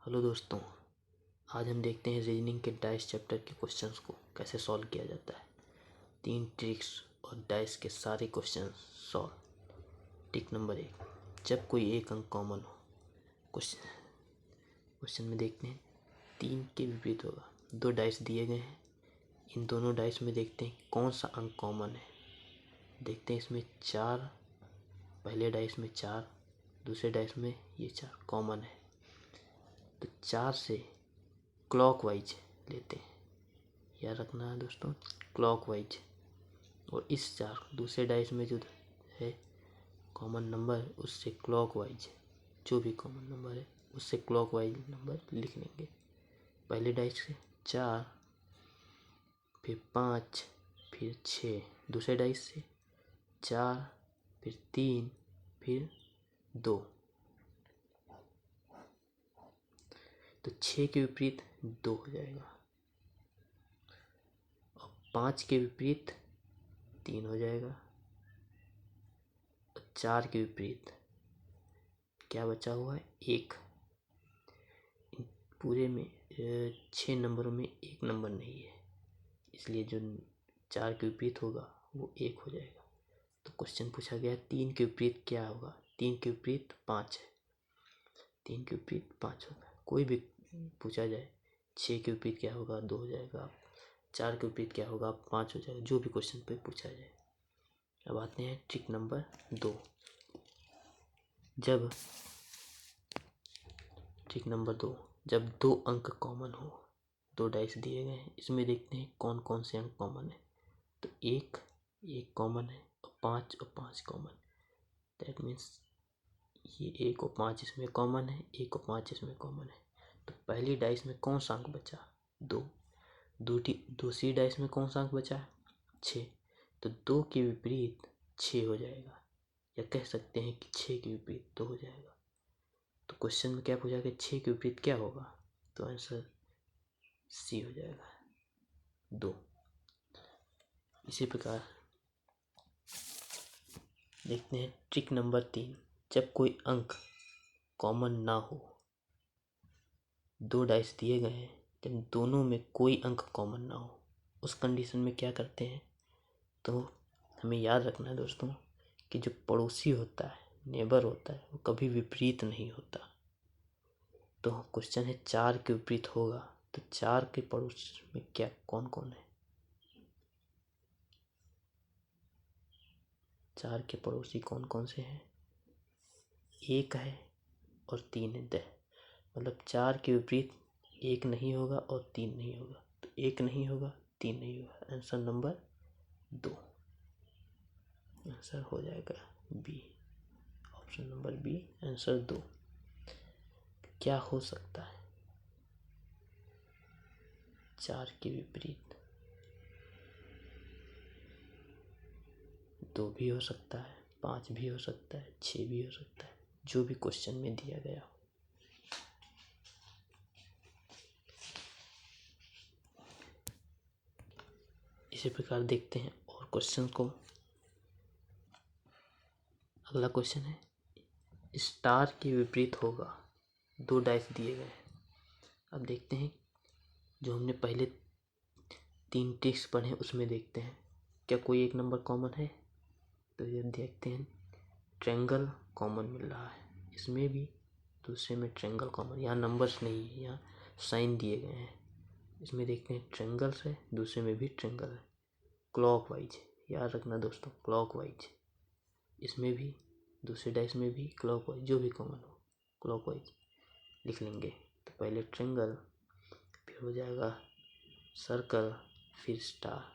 Hello दोस्तों, आज हम देखते हैं रीजनिंग के डाइस चैप्टर के क्वेश्चंस को कैसे सॉल्व किया जाता है। 3 ट्रिक्स और डाइस के सारे क्वेश्चंस सॉल्व। ट्रिक नंबर 1, जब कोई एक अंक कॉमन हो। क्वेश्चन में देखते हैं 3 के विपरीत होगा। 2 डाइस दिए गए हैं, इन दोनों डाइस में देखते हैं कौन सा अंक कॉमन है। देखते हैं इसमें 4, पहले डाइस में 4, दूसरे डाइस में ये 4 कॉमन है। तो 4 से क्लॉकवाइज लेते हैं, याद रखना है दोस्तों, क्लॉकवाइज। और इस 4 दूसरे डाइस में जो है कॉमन नंबर, उससे क्लॉकवाइज जो भी कॉमन नंबर है उससे क्लॉकवाइज नंबर लिख लेंगे। पहले डाइस से 4, फिर 5, फिर 6, दूसरे डाइस से 4, फिर 3, फिर 2। तो 6 के विपरीत 2 हो जाएगा और 5 के विपरीत 3 हो जाएगा और 4 के विपरीत क्या बचा हुआ है 1। पूरे में 6 नंबरों में एक नंबर नहीं है, इसलिए जो 4 के विपरीत होगा वो 1 हो जाएगा। तो क्वेश्चन पूछा गया 3 के विपरीत क्या होगा। 3 के विपरीत 5 है, 3 के विपरीत 5 होगा। कोई भी पूछा जाए 6 के विपरीत क्या होगा 2 हो जाएगा, 4 के विपरीत क्या होगा 5 हो जाएगा, जो भी क्वेश्चन पे पूछा जाए। अब आते हैं ट्रिक नंबर 2। ट्रिक नंबर 2, जब 2 अंक कॉमन हो। 2 डाइस दिए गए हैं, इसमें देखते हैं कौन कौन से अंक कॉमन है। तो 1 कॉमन है और 5 कॉमन। दैट मीन्स ये 1 और 5 इसमें कॉमन है, 1 और 5 इसमें कॉमन है। तो पहली डाइस में कौन सा अंक बचा 2। दूसरी डाइस में कौन सा अंक बचा 6। तो 2 के विपरीत 6 हो जाएगा, या कह सकते हैं कि 6 के विपरीत 2 हो जाएगा। तो क्वेश्चन में क्या पूछा गया 6 के विपरीत क्या होगा, तो आंसर सी हो जाएगा 2। इसी प्रकार देखते हैं ट्रिक नंबर 3, जब कोई अंक कॉमन ना हो। 2 डाइस दिए गए हैं, जब दोनों में कोई अंक कॉमन ना हो, उस कंडीशन में क्या करते हैं। तो हमें याद रखना है दोस्तों कि जो पड़ोसी होता है, नेबर होता है, वो कभी विपरीत नहीं होता। तो क्वेश्चन है 4 के विपरीत होगा, तो 4 के पड़ोस में क्या कौन कौन है। 4 के पड़ोसी कौन कौन से हैं, 1 है और 3 है। मतलब 4 के विपरीत 1 नहीं होगा और 3 नहीं होगा। तो 1 नहीं होगा, 3 नहीं होगा, आंसर नंबर 2। आंसर हो जाएगा B, option number B, answer 2। क्या हो सकता है 4 के विपरीत 2 भी हो सकता है, 5 भी हो सकता है, 6 भी हो सकता है, जो भी क्वेश्चन में दिया गया हो। इसी प्रकार देखते हैं और क्वेश्चन को। अगला क्वेश्चन है स्टार के विपरीत होगा। 2 डाइस दिए गए हैं। अब देखते हैं जो हमने पहले 3 ट्रिक्स पढ़े उसमें देखते हैं क्या कोई एक नंबर कॉमन है। तो ये देखते हैं ट्रायंगल कॉमन मिल रहा है, इसमें भी दूसरे में ट्रायंगल कॉमन। यहाँ नंबर्स नहीं है, यहाँ साइन दिए गए हैं। इसमें देखते हैं ट्रायंगल्स है, दूसरे में भी ट्रायंगल है। क्लॉकवाइज याद रखना दोस्तों, क्लॉकवाइज। इसमें भी दूसरे डाइस में भी क्लॉकवाइज, जो भी कॉमन हो क्लॉकवाइज लिख लेंगे। तो पहले ट्रायंगल, फिर हो जाएगा सर्कल, फिर स्टार।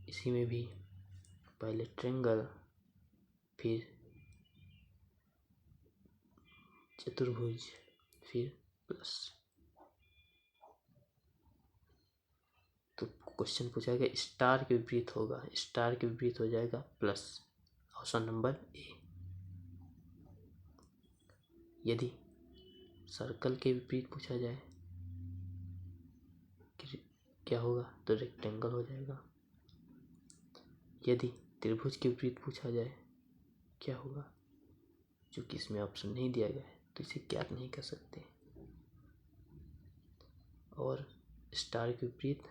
इसी में भी पहले ट्रायंगल, फिर चतुर्भुज, फिर प्लस। तो क्वेश्चन पूछा गया स्टार के विपरीत होगा, स्टार के विपरीत हो जाएगा प्लस, ऑप्शन नंबर ए। यदि सर्कल के विपरीत पूछा जाए कि क्या होगा, तो रेक्टेंगल हो जाएगा। यदि त्रिभुज के विपरीत पूछा जाए क्या होगा, जो कि इसमें ऑप्शन नहीं दिया गया है, तो इसे ज्ञात नहीं कर सकते। और स्टार के विपरीत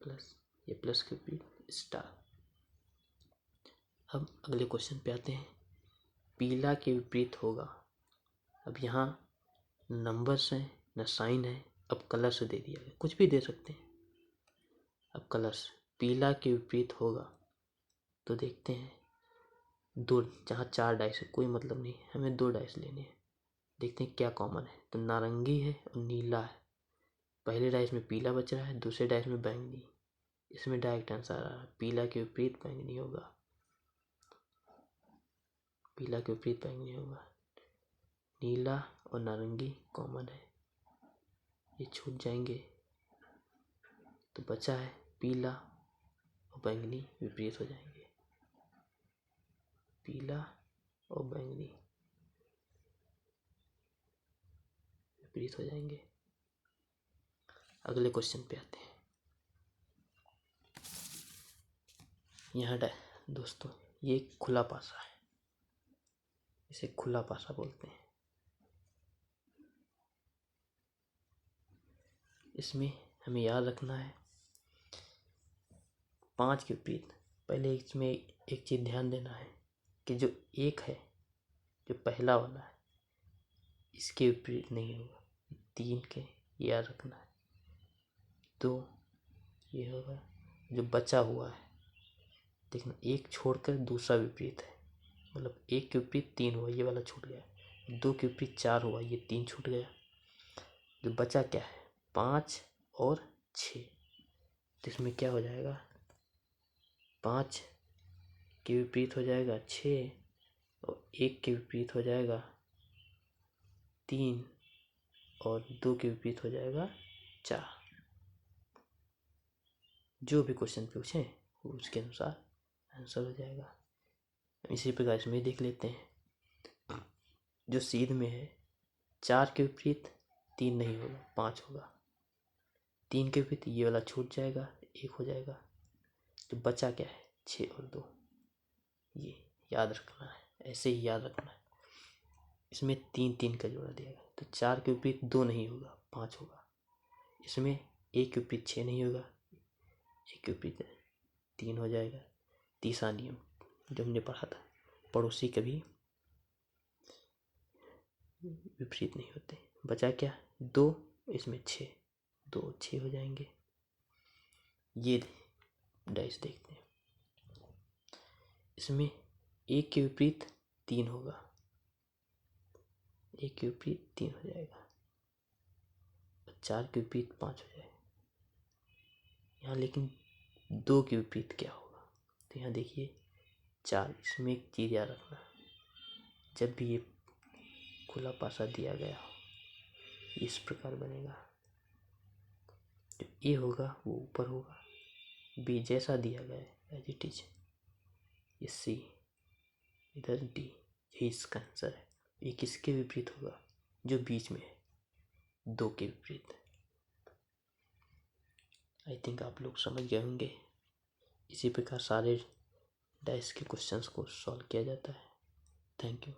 प्लस, ये प्लस के विपरीत स्टार। अब अगले क्वेश्चन पे आते हैं। पीला के विपरीत होगा। अब यहाँ नंबर्स हैं न साइन है, अब कलर से दे दिया गया, कुछ भी दे सकते हैं। अब कलर्स, पीला के विपरीत होगा तो देखते हैं दो, जहाँ 4 डाइस है कोई मतलब नहीं, हमें 2 डाइस लेने हैं। देखते हैं क्या कॉमन है, तो नारंगी है और नीला है। पहले डाइस में पीला बच रहा है, दूसरे डाइस में बैंगनी। इसमें डायरेक्ट आंसर आ रहा है, पीला के विपरीत बैंगनी होगा। पीला के विपरीत बैंगनी होगा। नीला और नारंगी कॉमन है, ये छूट जाएंगे तो बचा है पीला और बैंगनी विपरीत हो जाएंगे। पीला और बैंगनी विपरीत हो जाएंगे। अगले क्वेश्चन पे आते हैं। यहाँ दोस्तों ये खुला पासा है, इसे खुला पासा बोलते हैं। इसमें हमें याद रखना है 5 के विपरीत। पहले इसमें एक चीज़ ध्यान देना है कि जो 1 है, जो पहला वाला है, इसके विपरीत नहीं होगा। 3 के याद रखना है। 2 ये होगा, जो बचा हुआ है देखना, 1 छोड़कर दूसरा विपरीत है, मतलब 1 के विपरीत 3 हुआ, ये वाला छूट गया। 2 के विपरीत 4 हुआ, ये 3 छूट गया। जो बचा क्या है, 5 और 6। तो इसमें क्या हो जाएगा, 5 के विपरीत हो जाएगा 6 और 1 के विपरीत हो जाएगा 3 और 2 के विपरीत हो जाएगा 4। जो भी क्वेश्चन पूछे उसके अनुसार आंसर हो जाएगा। इसी प्रकार इसमें देख लेते हैं। जो सीध में है, 4 के विपरीत 3 नहीं होगा, 5 होगा। 3 के विपरीत ये वाला छूट जाएगा, 1 हो जाएगा। तो बचा क्या है, 6 और 2। ये याद रखना है, ऐसे ही याद रखना है। इसमें 3 का जोड़ा दिया गया, तो 4 के विपरीत 2 नहीं होगा, 5 होगा। इसमें 1 के विपरीत 6 नहीं होगा, 1 के विपरीत 3 हो जाएगा। तीसरा नियम जो हमने पढ़ा था, पड़ोसी कभी विपरीत नहीं होते। बचा क्या, 2, इसमें 6, 2 6 हो जाएंगे। ये डाइस देखते हैं। इसमें 1 के विपरीत 3 होगा, 1 के विपरीत 3 हो जाएगा, 4 के विपरीत 5 हो जाएगा। यहाँ लेकिन 2 के विपरीत क्या होगा, तो यहाँ देखिए 4। इसमें एक चीज़ याद रखना, जब भी ये खुला पासा दिया गया हो इस प्रकार बनेगा। जो ए होगा वो ऊपर होगा, बी जैसा दिया गया है एज इट इज, ये सी, इधर डी, यही इसका आंसर है। ये किसके विपरीत होगा, जो बीच में है, 2 के विपरीत। आई थिंक आप लोग समझ गए होंगे। इसी प्रकार सारे डाइस के क्वेश्चंस को सॉल्व किया जाता है। Thank you.